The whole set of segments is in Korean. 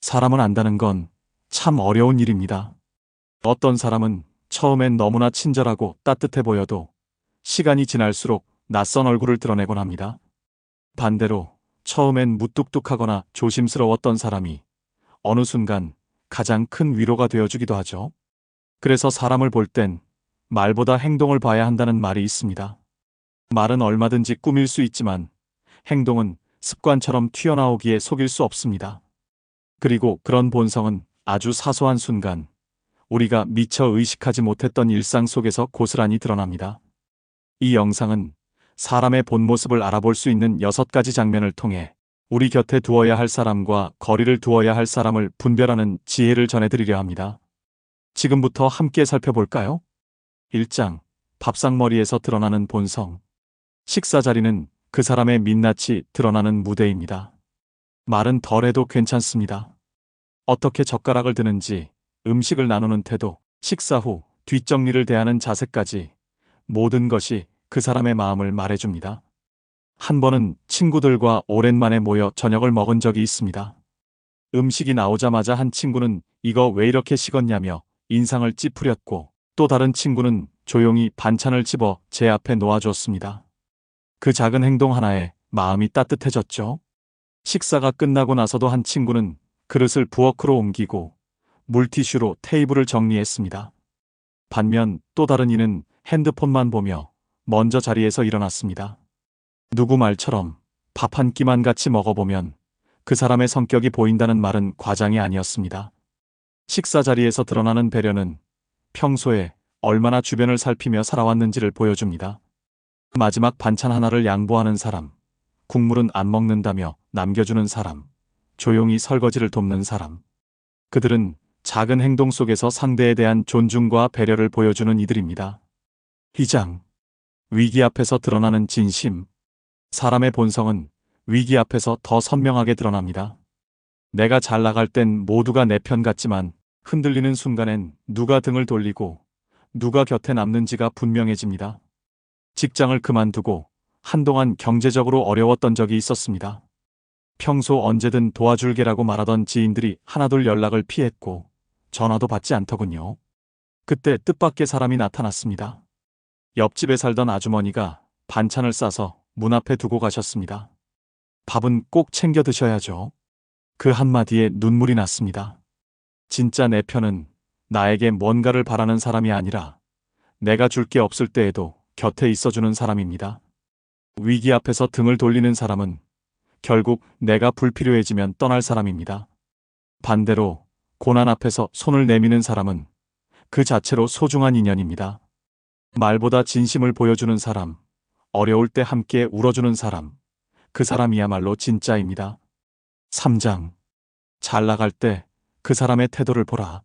사람을 안다는 건 참 어려운 일입니다. 어떤 사람은 처음엔 너무나 친절하고 따뜻해 보여도 시간이 지날수록 낯선 얼굴을 드러내곤 합니다. 반대로 처음엔 무뚝뚝하거나 조심스러웠던 사람이 어느 순간 가장 큰 위로가 되어주기도 하죠. 그래서 사람을 볼 땐 말보다 행동을 봐야 한다는 말이 있습니다. 말은 얼마든지 꾸밀 수 있지만 행동은 습관처럼 튀어나오기에 속일 수 없습니다. 그리고 그런 본성은 아주 사소한 순간 우리가 미처 의식하지 못했던 일상 속에서 고스란히 드러납니다. 이 영상은 사람의 본 모습을 알아볼 수 있는 6가지 장면을 통해 우리 곁에 두어야 할 사람과 거리를 두어야 할 사람을 분별하는 지혜를 전해드리려 합니다. 지금부터 함께 살펴볼까요? 1장, 밥상머리에서 드러나는 본성. 식사 자리는 그 사람의 민낯이 드러나는 무대입니다. 말은 덜해도 괜찮습니다. 어떻게 젓가락을 드는지, 음식을 나누는 태도, 식사 후 뒷정리를 대하는 자세까지 모든 것이 그 사람의 마음을 말해줍니다. 한 번은 친구들과 오랜만에 모여 저녁을 먹은 적이 있습니다. 음식이 나오자마자 한 친구는 이거 왜 이렇게 식었냐며 인상을 찌푸렸고, 또 다른 친구는 조용히 반찬을 집어 제 앞에 놓아주었습니다. 그 작은 행동 하나에 마음이 따뜻해졌죠. 식사가 끝나고 나서도 한 친구는 그릇을 부엌으로 옮기고 물티슈로 테이블을 정리했습니다. 반면 또 다른 이는 핸드폰만 보며 먼저 자리에서 일어났습니다. 누구 말처럼 밥 한 끼만 같이 먹어보면 그 사람의 성격이 보인다는 말은 과장이 아니었습니다. 식사 자리에서 드러나는 배려는 평소에 얼마나 주변을 살피며 살아왔는지를 보여줍니다. 마지막 반찬 하나를 양보하는 사람, 국물은 안 먹는다며 남겨주는 사람, 조용히 설거지를 돕는 사람. 그들은 작은 행동 속에서 상대에 대한 존중과 배려를 보여주는 이들입니다. 2장, 위기 앞에서 드러나는 진심. 사람의 본성은 위기 앞에서 더 선명하게 드러납니다. 내가 잘 나갈 땐 모두가 내 편 같지만 흔들리는 순간엔 누가 등을 돌리고 누가 곁에 남는지가 분명해집니다. 직장을 그만두고 한동안 경제적으로 어려웠던 적이 있었습니다. 평소 언제든 도와줄게라고 말하던 지인들이 하나둘 연락을 피했고 전화도 받지 않더군요. 그때 뜻밖의 사람이 나타났습니다. 옆집에 살던 아주머니가 반찬을 싸서 문 앞에 두고 가셨습니다. 밥은 꼭 챙겨 드셔야죠. 그 한마디에 눈물이 났습니다. 진짜 내 편은 나에게 뭔가를 바라는 사람이 아니라 내가 줄 게 없을 때에도 곁에 있어주는 사람입니다. 위기 앞에서 등을 돌리는 사람은 결국 내가 불필요해지면 떠날 사람입니다. 반대로 고난 앞에서 손을 내미는 사람은 그 자체로 소중한 인연입니다. 말보다 진심을 보여주는 사람, 어려울 때 함께 울어주는 사람, 그 사람이야말로 진짜입니다. 3장, 잘 나갈 때 그 사람의 태도를 보라.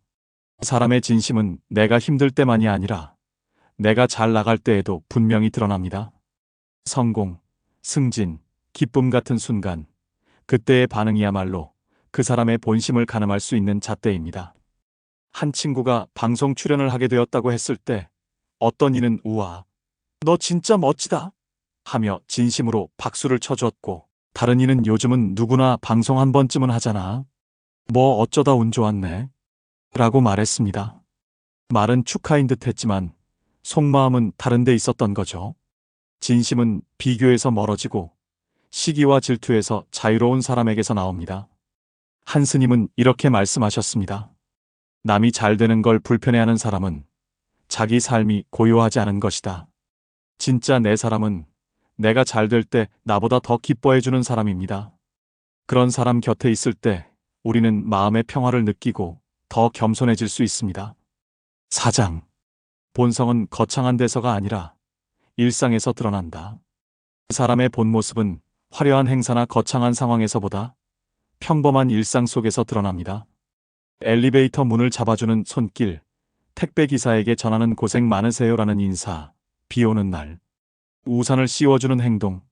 사람의 진심은 내가 힘들 때만이 아니라 내가 잘 나갈 때에도 분명히 드러납니다. 성공, 승진, 기쁨 같은 순간, 그때의 반응이야말로 그 사람의 본심을 가늠할 수 있는 잣대입니다. 한 친구가 방송 출연을 하게 되었다고 했을 때 어떤 이는 우와, 너 진짜 멋지다 하며 진심으로 박수를 쳐주었고, 다른 이는 요즘은 누구나 방송 한 번쯤은 하잖아. 뭐 어쩌다 운 좋았네 라고 말했습니다. 말은 축하인 듯 했지만 속마음은 다른 데 있었던 거죠. 진심은 비교에서 멀어지고 시기와 질투에서 자유로운 사람에게서 나옵니다. 한 스님은 이렇게 말씀하셨습니다. 남이 잘 되는 걸 불편해하는 사람은 자기 삶이 고요하지 않은 것이다. 진짜 내 사람은 내가 잘 될 때 나보다 더 기뻐해주는 사람입니다. 그런 사람 곁에 있을 때 우리는 마음의 평화를 느끼고 더 겸손해질 수 있습니다. 4장, 본성은 거창한 데서가 아니라 일상에서 드러난다. 사람의 본 모습은 화려한 행사나 거창한 상황에서보다 평범한 일상 속에서 드러납니다. 엘리베이터 문을 잡아주는 손길, 택배 기사에게 전하는 고생 많으세요라는 인사, 비 오는 날, 우산을 씌워주는 행동,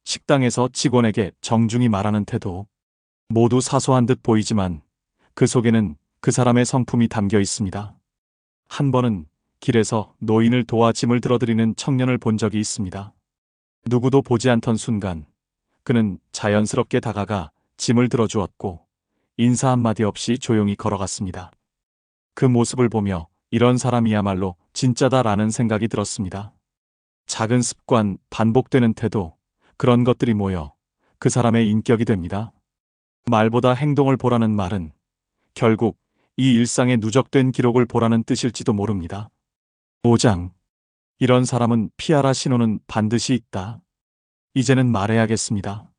식당에서 직원에게 정중히 말하는 태도, 모두 사소한 듯 보이지만 그 속에는 그 사람의 성품이 담겨 있습니다. 한 번은 길에서 노인을 도와 짐을 들어드리는 청년을 본 적이 있습니다. 누구도 보지 않던 순간 그는 자연스럽게 다가가 짐을 들어주었고 인사 한마디 없이 조용히 걸어갔습니다. 그 모습을 보며 이런 사람이야말로 진짜다라는 생각이 들었습니다. 작은 습관, 반복되는 태도, 그런 것들이 모여 그 사람의 인격이 됩니다. 말보다 행동을 보라는 말은 결국 이 일상의 누적된 기록을 보라는 뜻일지도 모릅니다. 5장. 이런 사람은 피하라 신호는 반드시 있다. 이제는 말해야겠습니다.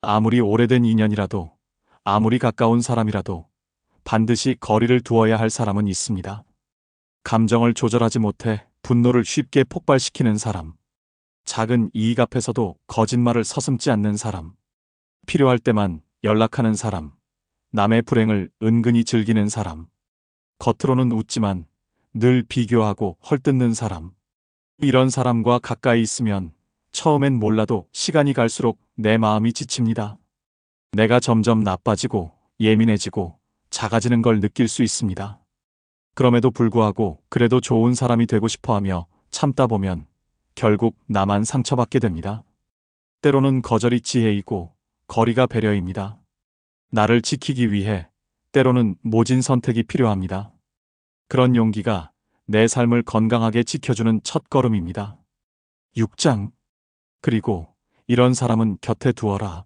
아무리 오래된 인연이라도, 아무리 가까운 사람이라도 반드시 거리를 두어야 할 사람은 있습니다. 감정을 조절하지 못해 분노를 쉽게 폭발시키는 사람. 작은 이익 앞에서도 거짓말을 서슴지 않는 사람. 필요할 때만 연락하는 사람. 남의 불행을 은근히 즐기는 사람. 겉으로는 웃지만 늘 비교하고 헐뜯는 사람. 이런 사람과 가까이 있으면 처음엔 몰라도 시간이 갈수록 내 마음이 지칩니다. 내가 점점 나빠지고 예민해지고 작아지는 걸 느낄 수 있습니다. 그럼에도 불구하고 그래도 좋은 사람이 되고 싶어 하며 참다 보면 결국 나만 상처받게 됩니다. 때로는 거절이 지혜이고 거리가 배려입니다. 나를 지키기 위해 때로는 모진 선택이 필요합니다. 그런 용기가 내 삶을 건강하게 지켜주는 첫걸음입니다. 6장. 그리고 이런 사람은 곁에 두어라.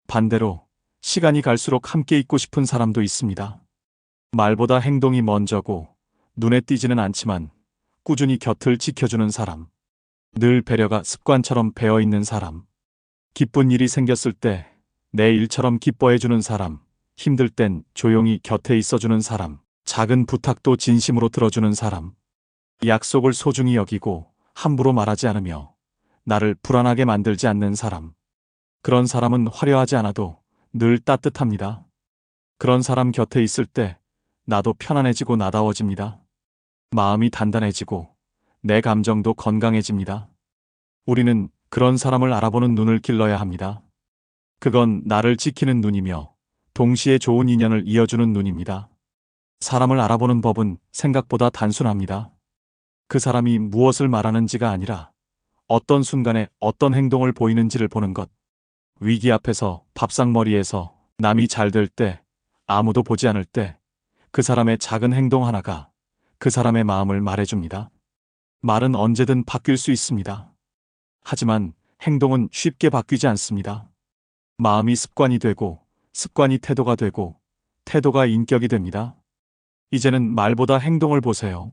반대로 시간이 갈수록 함께 있고 싶은 사람도 있습니다. 말보다 행동이 먼저고 눈에 띄지는 않지만 꾸준히 곁을 지켜주는 사람. 늘 배려가 습관처럼 배어있는 사람. 기쁜 일이 생겼을 때 내 일처럼 기뻐해주는 사람. 힘들 땐 조용히 곁에 있어주는 사람. 작은 부탁도 진심으로 들어주는 사람. 약속을 소중히 여기고 함부로 말하지 않으며 나를 불안하게 만들지 않는 사람. 그런 사람은 화려하지 않아도 늘 따뜻합니다. 그런 사람 곁에 있을 때 나도 편안해지고 나다워집니다. 마음이 단단해지고 내 감정도 건강해집니다. 우리는 그런 사람을 알아보는 눈을 길러야 합니다. 그건 나를 지키는 눈이며 동시에 좋은 인연을 이어주는 눈입니다. 사람을 알아보는 법은 생각보다 단순합니다. 그 사람이 무엇을 말하는지가 아니라 어떤 순간에 어떤 행동을 보이는지를 보는 것. 위기 앞에서 밥상머리에서 남이 잘 될 때, 아무도 보지 않을 때 그 사람의 작은 행동 하나가 그 사람의 마음을 말해줍니다. 말은 언제든 바뀔 수 있습니다. 하지만 행동은 쉽게 바뀌지 않습니다. 마음이 습관이 되고 습관이 태도가 되고 태도가 인격이 됩니다. 이제는 말보다 행동을 보세요.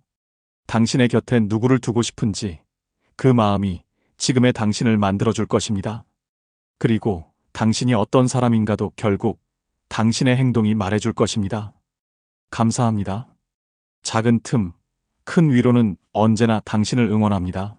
당신의 곁에 누구를 두고 싶은지 그 마음이 지금의 당신을 만들어줄 것입니다. 그리고 당신이 어떤 사람인가도 결국 당신의 행동이 말해줄 것입니다. 감사합니다. 작은 틈, 큰 위로는 언제나 당신을 응원합니다.